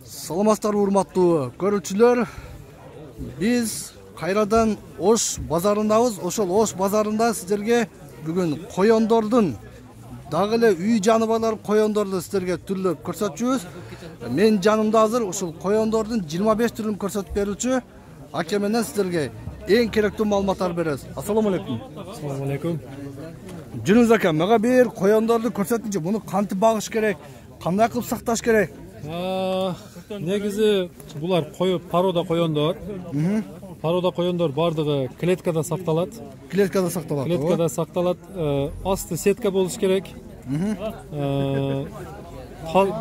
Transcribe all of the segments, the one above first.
Саламатсыздар урматтуу көрүүчүлөр. Биз кайрадан Ош базарындабыз. Ошол Ош базарында сиздерге бүгүн коёндордун дагы эле үй жаныбарлар коёндорду сиздерге түрлөп көрсөтчүбүз. Мен жанымда азыр ушул коёндордун 25 түрүн көрсөтүп берүүчү аке менен сиздерге эң керектүү маалыматтар беребиз. Ассаламу алейкум. Ассаламу алейкум. Жүрүңүз ака, мага бир коёндорду көрсөтүңүзчү. Муну кантип багыш керек? Кандай кылып сакташ керек? Негизи булар порода коёндор. Порода коёндор бардыгы клеткада сакталат. Клеткада сакталат. Клеткада сакталат. Асты сетка болуш керек.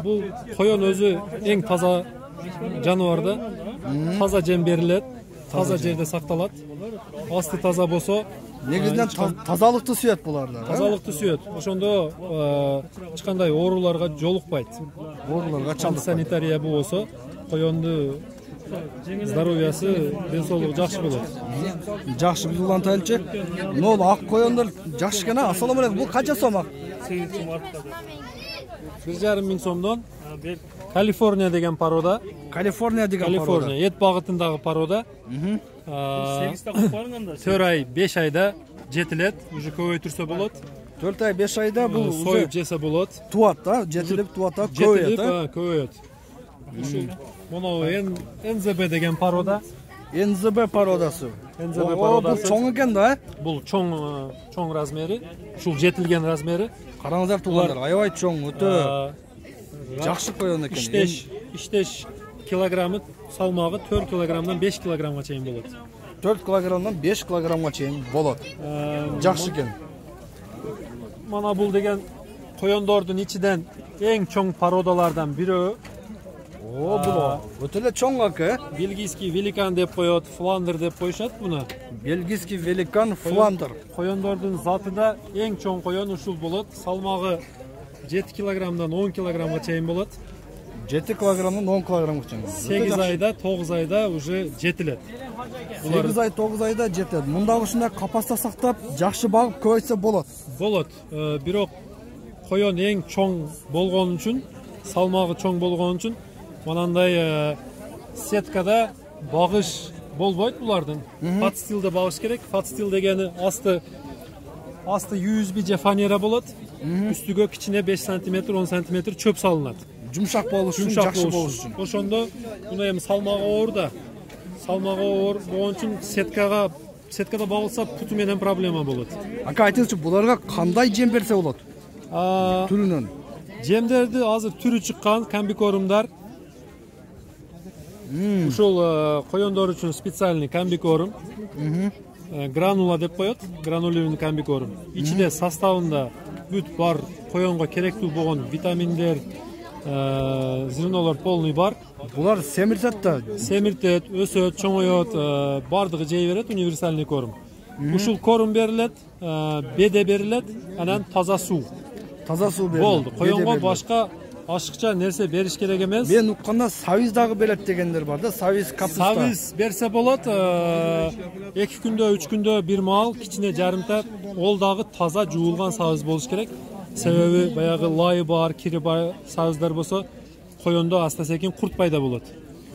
Бул коён өзү эң таза жаныбар да. Таза жем берилет. Таза жерде сакталат. Асты таза болсо, негизинен тазалыкты сүйөт буларда. Тазалыкты сүйөт. Ошондо эч кандай ооруларга жолукпайт. Ооруларга чалдыкпайт. Санитария болсо, коёнду здоровьясы, денсаулыгы жакшы болот. Жакшы улантайлычы. Могу ак коёндар жакшы экен. Ассаламу алейкум. Бул канча сом ак? 1,5 миң сомдон. Калифорния деген порода. Калифорния деген порода. Калифорния, эт багытындагы порода. 4 ай, 5 айда жетилет, уже көбөйтүрсө болот. 4 ай, 5 айда бул союп жесе болот. Туат да, жетилип туат да, көбөйөт. Көбөйөт. Ушул монау НЗБ деген порода. НЗБ породасы. НЗБ породасы. Бул чоң экен да? Бул чоң размери, ушул жетилген размери. Караңыздар туугандар, аябай чоң, өтө жакшы коён экен. Иштеш килограммы салмагы 4 килограммдан 5 килограммга чейин болот. 4 килограммдан 5 килограммга чейин болот. Жакшы экен. Мана бул деген коёндордун ичинен эң чоң породалардан бирөө. Бул өтө эле чоң ака. Бельгийский великан деп коет, фландер деп коюшат буну. Бельгийский великан, фландер. Коёндордун затында эң чоң коён ушул болот. Салмагы 7 килограммдан 10 килограммга чейин болот. 7 килограммдан 10 килограммга чейин. 8 айда, 9 айда уже жетилет. 8 ай, 9 айда жетет. Мында ушундай капаста сактап, жакшы багып көбөйтсө болот. Болот. Бирок коён эң чоң болгон үчүн, салмагы чоң болгон үчүн манандай сеткада багыш болбойт булардын. Фатстилде багыш керек. Фатстил дегени асты USB же фанера болот. Үстүгө кичине 5 см, 10 см чөп салынат. Жумшак болуш үчүн, жакшы болуш үчүн. Ошондо муну эми салмагы оор да. Салмагы оор болгон үчүн сеткада багылса путу менен проблема болот. Ака айтыңызчы, буларга кандай жем берсе болот? Түрүнөн. Жемдерди азыр түрү чыккан комбикорумдар. Ушул коёндор үчүн специальный комбикорум. Гранула деп коет, гранулированный комбикорум. Ичинде составында бүт бар коёнго керектүү болгон витаминдер, зернолор полный бар. Булар семиртет да. Семиртет, өсөт, чоңоёт, бардыгы жей берет, универсальный корм. Ушул корм берилет, беде берилет, анан таза суу. Таза суу берилет. Болду. Коёнго башка ашыкча нерсе бериш керек эмес. Мен укканда сабиз дагы берет дегендер бар да, сабиз капуста. Сабиз берсе болот, 2 күндө, 3 күндө бир маал кичине жарымта, ол дагы таза жуулган сабиз болуш керек. Себеби баягы лайы бар, кири бар сабыздар болсо, коёндо аста-секин курт пайда болот.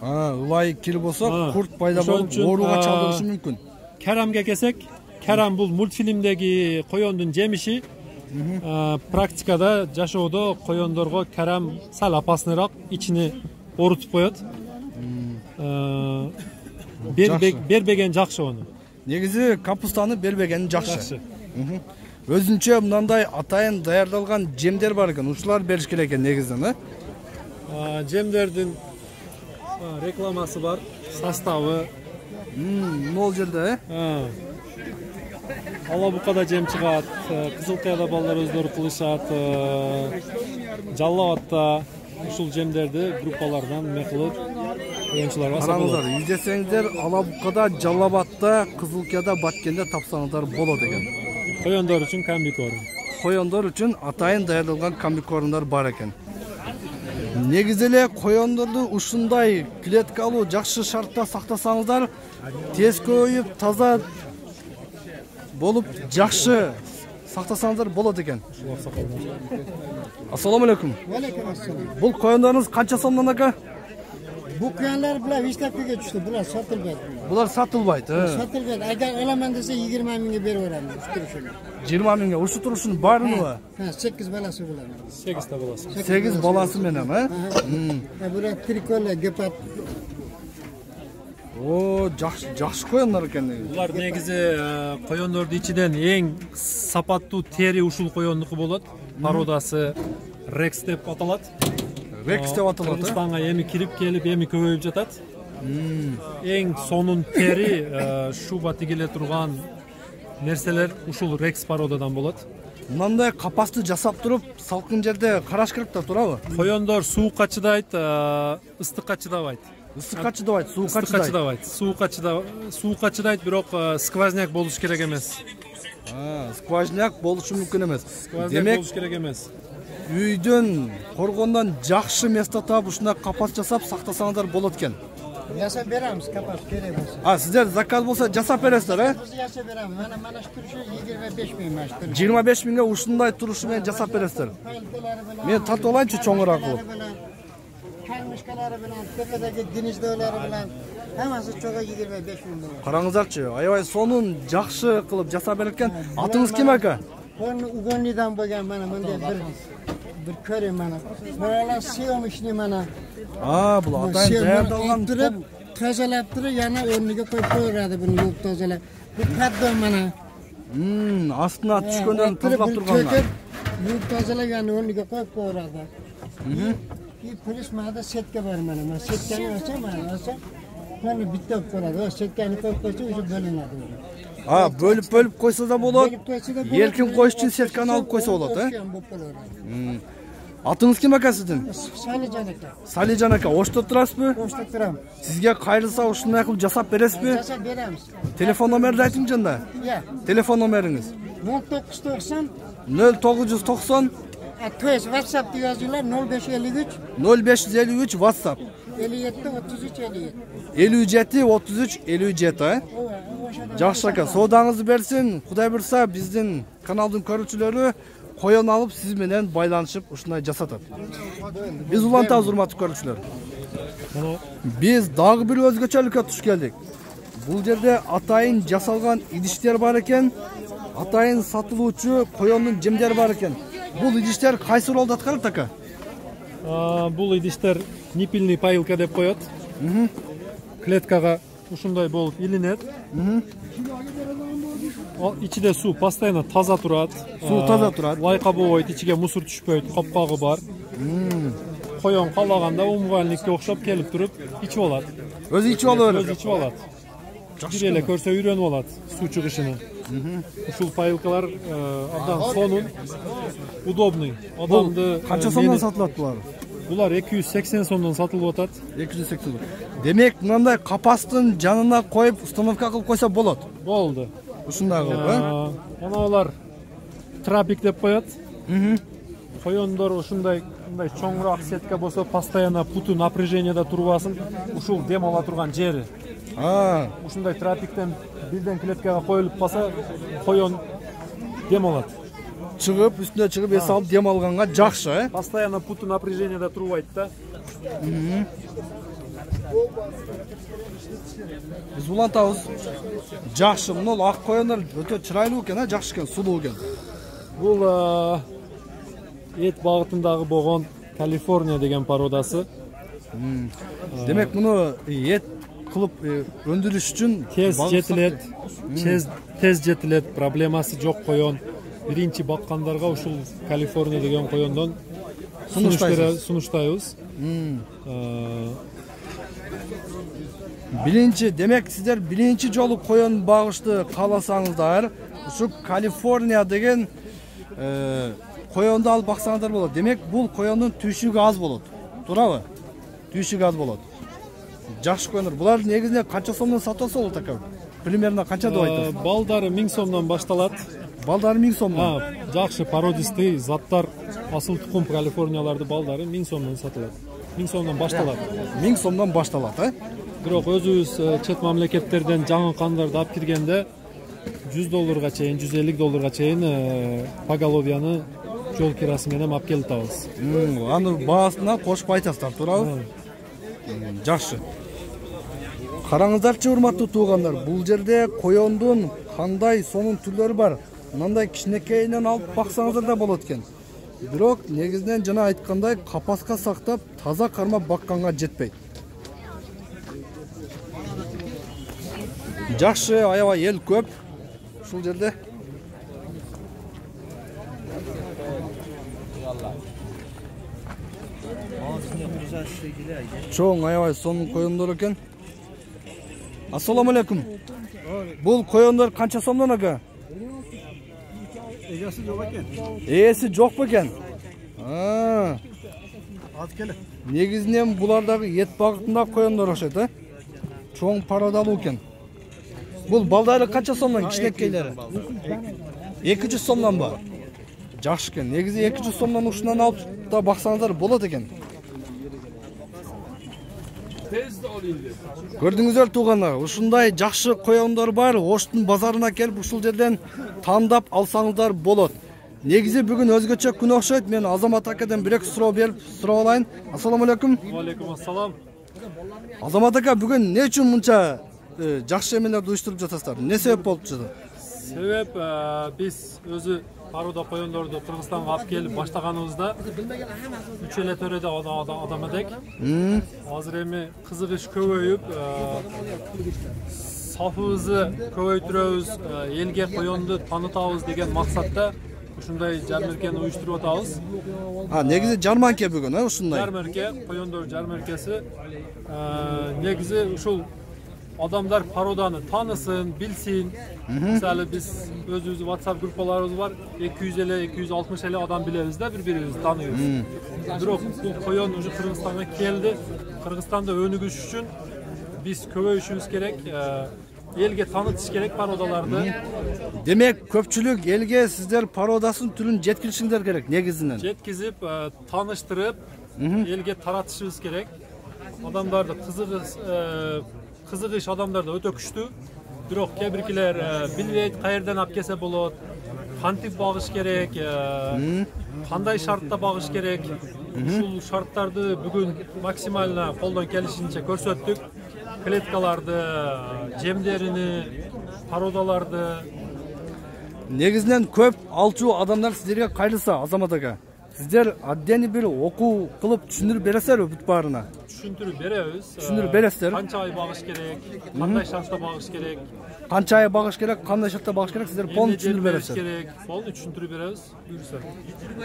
Лай кири болсо, курт пайда болуп, ооруга чалдырышы мүмкүн. Карамга келсек, карам бул мультфильмдеги коёндун жемиши. Практикада жашоодо коёндорго карам сал опасныйраак, ичини орутуп коет. Бербеген жакшы ону. Негизи капустаны бербегени жакшы. Өзүнчө мындай атайын даярдалган жемдер бар экен. Ушулар бериш керек экен негизинен, Жемдердин рекламасы бар, составы. Могул жерде, Алабукада жем чыгат, Кызылкаяда балдар өздөрү кылышат, Жалал Абадта ушул жемдерди группалардан эме кылып коёнчуларга сатып алат. Караңыздар, издесеңиздер, Алабукада, Жалал Абадта, Кызылкаяда, Баткенде тапсаңыздар болот экен. Коёндор үчүн комбикорм. Коёндор үчүн атайын даярдалган комбикормдор бар экен. Негизи эле коёндорду ушундай клеткалуу жакшы шартта сактасаңыздар, тез көбөйүп, таза болуп, жакшы сактасаңыздар болот экен. Ассаламу алейкум. Алейкум ассалам. Бул коёндоруңуз канча сомдон ака? Bu koyunlar bular Vishtapiga tushdi. Bular sotilmaydi. Bular satılmaydı. Sotilmaydi. Agar olaman desa 20 mingga berib beraman. Turishini. 20 mingga. O'sha turishini barmi? Ha, 8 balasi bo'ladi. 8 ta bolasi. 8 balasi menen, ha? Bular trikola, gepat. O, yaxshi qo'yonlar ekan. Bular negizi qo'yonlarning ichidan eng sapatli teri ushul qo'yonniki bo'ladi. Parodasi Rex deb ataladi. Rex deb ataladi. Qirg'izistonga emi kirib kelib, emi ko'payib жатат. Eng sonun teri shuba tigile turgan narsalar ushul Rex parodadan bo'ladi. Mындай qapasni jasab turib, salqin yerda qarash kirib turadi. Qo'yonlar suvga chidaydi, issiqqa chidaydi. Issiqqa chidaydi, suvga chidaydi. Suvga chidaydi, biroq skvoznak bo'lishi kerak emas. Ha, skvoznak bo'lishi mumkin emas. Demak, bo'lishi kerak emas. Uydan, qo'rg'ondan yaxshi mesda topib, shunday qapas jasab saqlasanglar bo'ladi ekan. Yasab beramiz, qapas kerak bo'lsa. Ha, sizlar zakaz bo'lsa jasab berasizlar, ha? Biz yasab beramiz. Mana shu turishi 25 ming mana shu. 25 mingga shunday turishi bilan jasab berasizlar. Men tatib olaychi cho'ng'iroq qilib. Kalmishkalari bilan, tepadagi dinizlari bilan hammasi cho'g'a 25 ming bo'ladi. Qarangizlarchi, ayoy sonun yaxshi qilib jasab bergan. Atingiz kim aka? Qo'rni Ugonlidan bo'lgan mana bunday bir ko'ring mana. Bolalar sevmishni mana. Ha, bular atayin tayyorlangan turib, tozalab turib, yana o'rniga qo'yib qo'yadi buni yuvib tozalab. Bu qaddon mana. Aslida tushgandan tozalab turganlar. Yuvib tozalab yana o'rniga qo'yib qo'yadi. Bir prismada setka bor mana. Mana setkani olsa mana olsa, mana bitta qo'yadi. O setkani qo'yib qo'ysa o'sha bo'linadi. Ha, bo'lib qo'ysa da bo'ladi. Erkin qo'yish uchun setkani olib qo'ysa bo'ladi, ha? Atınız kim aka sizin? Salijan aka. Salijan aka, oshda turasizmi? Oshda turam. Sizga qayrilsa shunday qilib jasab berasizmi? Jasab beramiz. Telefon nomeringizni aytingchi-da. Ya. Telefon nomeringiz? 0990 0990 WhatsApp'da yozinglar 0553 0553 WhatsApp 57 33 57. 57 33 57, ha? Yaxshi aka, savdangizni bersin. Xudoy bersa bizning kanalning ko'ruvchilari qo'yon olib siz bilan baylanishib shunday jasatadi. Biz ulantamiz hurmatli ko'ruvchilar. Biz dag'i bir o'zgachalikka tush keldik. Bu yerda atayin jasalgan idishlar bor ekan, atayin sotiluvchi qo'yonning jimlari bor ekan. Bu idishlar qaysi rolda qiladi aka? Bu idishlar nipilniy pailka deb qo'yadi. Kletkaga shunday bo'lib ilinadi. İçide su постоянно toza turadi. Suv toza turadi. Layqa bo'lmaydi, ichiga musor tushmaydi, qopqog'i bor. Qo'yon qalaganda umuvvallikka o'xshab kelib turib ichib oladi. O'zi ichib olaveradi. O'zi ichib oladi. Birele ko'rsa o'rganib oladi suv chiqishini. Ushul pailkalar abdan sonun udobniy. Odamni qancha so'mdan sotiladi bular? Bular 280 so'mdan sotilib o'tadi. 280. Demak, bunday qapasning janina qo'yib ustanovka qilib qo'ysa bo'ladi. Bo'ldi. Shunday qilib, ha? Mana ular trapik deb qo'yadi. Qo'yonlar shunday cho'ngroq setka bo'lsa, постоянно putu напряженияda turib olsin, ushul dem ola turgan jeri. Ha, shunday trapikdan birdan kletkaga qo'yilib qolsa, qo'yon dem oladi. Chiqib, üstüne chiqib, esa olib dem olganga yaxshi, ha? Постоянно putu напряженияda turibdi-da. Biz ulantamiz. Yaxshi, buni oq qo'yonlar o'ta chiroyli ekan, ha, yaxshi ekan, suluv ekan. Bu et bag'itindagi bo'lgan Kaliforniya degan parodasi. Demak, buni et qilib o'ndirish uchun tez jetiladi, problemasi yo'q qo'yon. Birinchi boqqanlarga ushul Kaliforniya degan qo'yondan sunushtaymiz. Birinchi, demak sizlar birinchi jolu qo'yon bag'ishni qalasangizlar, shu Kaliforniya degan qo'yonni olib baqsangizlar bo'ladi. Demak, bu qo'yonning tuyishiga az bo'ladi. To'g'rimi? Tuyishiga az bo'ladi. Yaxshi qo'yonlar. Bular negizida qancha so'mdan sotasa bo'ladi aka? Примерно qancha deb aytasiz? Baldari 1000 so'mdan boshlanadi. Baldari 1000 so'mdan. Ha, yaxshi parodistiy zatlar, asl tuxum Kaliforniyalarda baldari 1000 so'mdan sotiladi. 1000 so'mdan boshlanadi. 1000 so'mdan boshlanadi, ha? Biroq o'zingiz chet mamlakatlardan жаңы qandarni olib kirganda $100 chayin, $150 chayin pogoloviyani yo'l kirasi bilan olib kelib turamiz. Ani bahasini qo'shib aytasizlar, to'g'rimi? Жакшы. Караңыздарчы, урматтуу туугандар, бул жерде коёндун кандай сонун түрлөрү бар. Мындай кичинекейинен алып баксаңыздар да болот экен. Бирок негизинен жана айткандай капаска сактап таза кармап бакканга жетпейт. Жакшы, аябай эл көп ушул жерде. Чоң аябай сонун коёндор экен. Ассаламу алейкум. Бул коёндар канча сомдон ака? Эгеси жок экен. Ээси жок бекен? Аз келе. Негизинен булардагы эт багытында коёндор окшойт, а? Чоң парадалуу экен. Бул балдары канча сомдон кичинекейлери? 200 сомдон ба? Жакшы экен. Негизи 200 сомдон ушунан алып да баксаңыздар болот экен. Көрдүңүздөр туугандар, ушундай жакшы коёндор бар. Оштун базарына келип ушул жерден тандап алсаңыздар болот. Негизи бүгүн өзгөчө күн окшойт. Мен Азамат акадан бирок суроо берип сурап алайын. Ассаламу алейкум. Алейкум ассалам. Азамат ака, бүгүн эмне үчүн мынча жакшы эмелерди уюштуруп жатасыздар? Эмне себеп болуп жатат? Себеп биз өзү парода коёндорду Кыргызстанга алып келип баштаганыбызда 3 эле төрөдө адам эдик. Азыр эми кызыгыш көбөйүп, сафыбызды көбөйтүрөбүз, элге коёнду таанытабыз деген максатта ушундай жармеркени уюштуруп атабыз. Негизи жарманке бүгүн, ушундай. Жармерке, коёндор жармеркеси. Негизи ушул адамдар пароданы танысын, билсин. Мисалы биз өзүбүздүн WhatsApp группаларыбыз бар. 200 эле, 260 эле адам билебиз да, бири-бирибизди таныйбыз. Бирок бул коён уже Кыргызстанга келди. Кыргызстанда өнүгүш үчүн биз көбөйүшүбүз керек. Элге таанытыш керек пародаларды. Демек, көпчүлүк элге сиздер пародасын түрүн жеткиришиңдер керек негизинен. Жеткизип, тааныштырып, элге таратышыбыз керек. Адамдарды кызыгыш адамдарда өтө күчтүү. Бирок кээ биркилер билбейт каерден алып келсе болот, кантип багыш керек, кандай шартта багыш керек. Ушул шарттарды бүгүн максимально колдон келишинче көрсөттүк. Клеткаларды, жемдерини, пародаларды. Негизинен көп алчу адамдар сиздерге кайрылса, Азамат ака, сиздер аддени бир окуу кылып түшүндүрүп бересиздерби бүт баарына? Түшүндүрүп беребиз. Түшүндүрүп бересиздер. Канча ай багыш керек, кандай шартта багыш керек, канча ай багыш керек, кандай шартта багыш керек, сиздер полный түшүндүрүп бересиздер. Полный түшүндүрүп беребиз. Буюрса.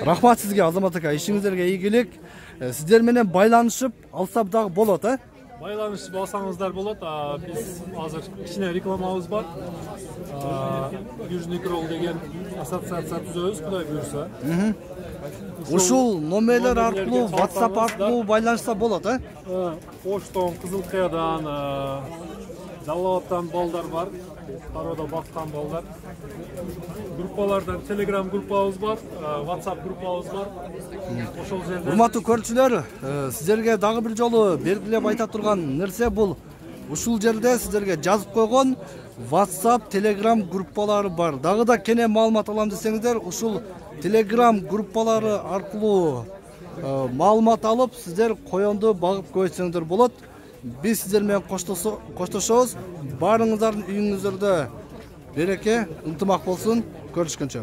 Рахмат сизге, Азамат ака, ишиңиздерге ийгилик. Сиздер менен байланышып алсап дагы болот, а? Байланышып алсаңыздар болот. Биз азыр кичине рекламабыз бар. Южный Крол деген ассоциация түзөбүз, Кудай буюрса. Ушул номерлер аркылуу, WhatsApp аркылуу байланышса болот, а? Оштон, Кызыл Каядан, Жалалабадтан балдар бар. Парода баккан балдар. Группалардан Telegram группабыз бар, WhatsApp группабыз бар. Ошол жерде. Урматтуу көрүүчүлөр, сиздерге дагы бир жолу белгилеп айта турган нерсе бул. Ушул жерде сиздерге жазып койгон WhatsApp, Telegram группалары бар. Дагы да кене маалымат алам десеңиздер, ушул Telegram группалары аркылуу маалымат алып, сиздер коёнду багып көбөйтсөңдөр болот. Биз сиздер менен коштошобуз. Баарыңыздардын үйүңүздөрдө береке, ынтымак болсун. Көрүшкөнчө.